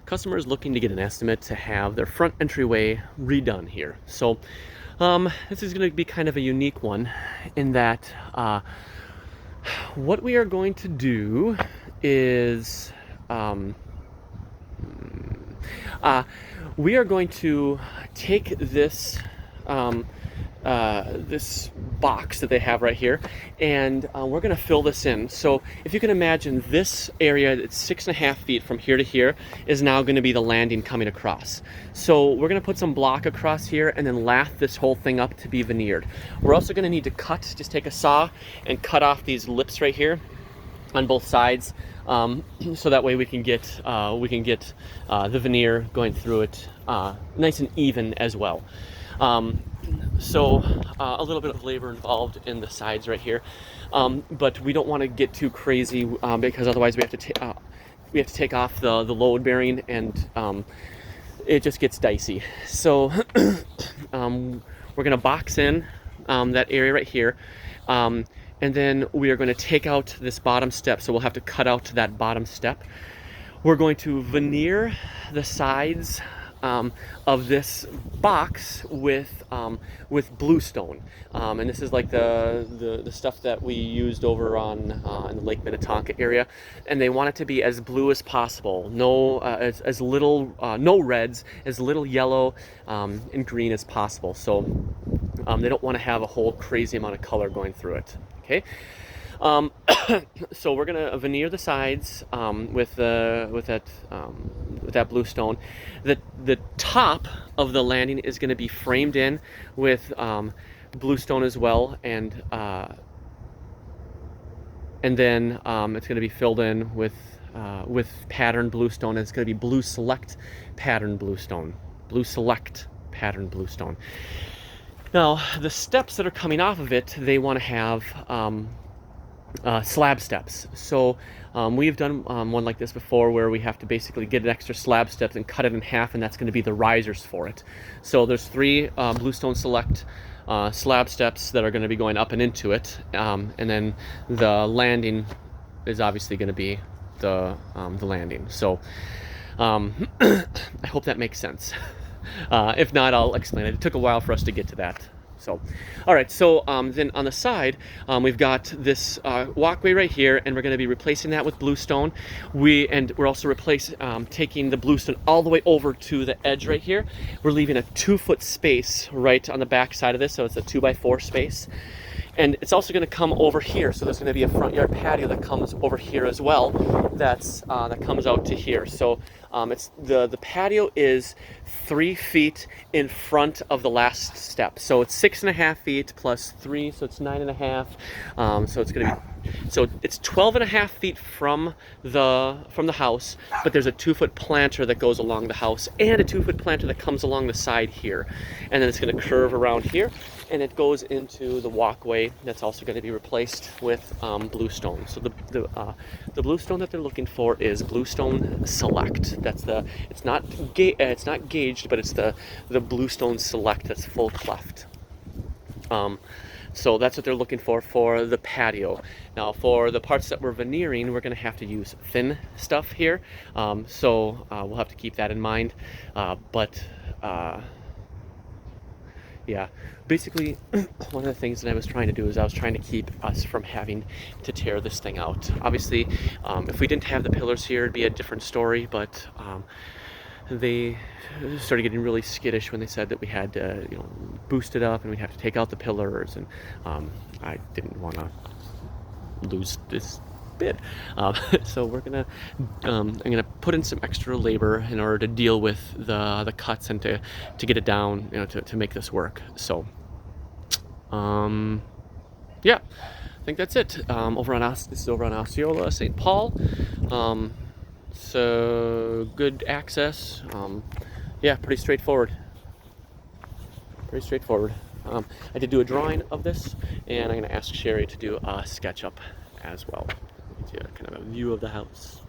customer is looking to get an estimate to have their front entryway redone here. So this is going to be kind of a unique one in that what we are going to do is we are going to take this this box that they have right here, and we're going to fill this in. So if you can imagine, this area, it's 6.5 feet from here to here, is now going to be the landing coming across. So we're going to put some block across here and then lath this whole thing up to be veneered. We're also going to need to just take a saw and cut off these lips right here on both sides, so that way we can get the veneer going through it nice and even as well. So a little bit of labor involved in the sides right here, but we don't want to get too crazy because otherwise we have to take off the load bearing, and it just gets dicey. So we're going to box in that area right here, and then we are going to take out this bottom step. So we'll have to cut out that bottom step. We're going to veneer the sides of this box with bluestone, and this is like the stuff that we used over on in the Lake Minnetonka area, and they want it to be as blue as possible. No, as little no reds, as little yellow and green as possible. So they don't want to have a whole crazy amount of color going through it. Okay. So we're gonna veneer the sides with that bluestone. The top of the landing is going to be framed in with bluestone as well, and then it's going to be filled in with patterned bluestone. It's going to be Blue Select patterned bluestone. Blue Select patterned bluestone. Now the steps that are coming off of it, they want to have slab steps. So we've done one like this before, where we have to basically get an extra slab steps and cut it in half, and that's going to be the risers for it. So there's 3 Bluestone Select slab steps that are going to be going up and into it, and then the landing is obviously going to be the landing. So I hope that makes sense. If not, I'll explain it. It took a while for us to get to that. So, all right, so then on the side, we've got this walkway right here, and we're going to be replacing that with bluestone. We're also taking the bluestone all the way over to the edge right here. We're leaving a 2-foot space right on the back side of this, so it's a 2x4 space. And it's also going to come over here, so there's going to be a front yard patio that comes over here as well. That comes out to here. So it's the patio is 3 feet in front of the last step. So it's 6.5 feet plus 3, so it's 9.5. So it's going to be. So it's 12.5 feet from the house, but there's a 2-foot planter that goes along the house, and a 2-foot planter that comes along the side here, and then it's going to curve around here, and it goes into the walkway that's also going to be replaced with bluestone. So the bluestone that they're looking for is Bluestone Select. It's not gauged, but it's the Bluestone Select that's full cleft. So that's what they're looking for the patio. Now for the parts that we're veneering, we're going to have to use thin stuff here. So we'll have to keep that in mind. Yeah, basically one of the things that I was trying to do is I was trying to keep us from having to tear this thing out. Obviously, if we didn't have the pillars here, it'd be a different story, but they started getting really skittish when they said that we had to, boost it up and we'd have to take out the pillars, and I didn't want to lose this bid. So I'm gonna put in some extra labor in order to deal with the cuts and to get it down, to make this work. So yeah, I think that's it. This is over on Osceola, St. Paul. So good access. Yeah, pretty straightforward. I did do a drawing of this, and I'm going to ask Sherry to do a SketchUp as well. Kind of a view of the house.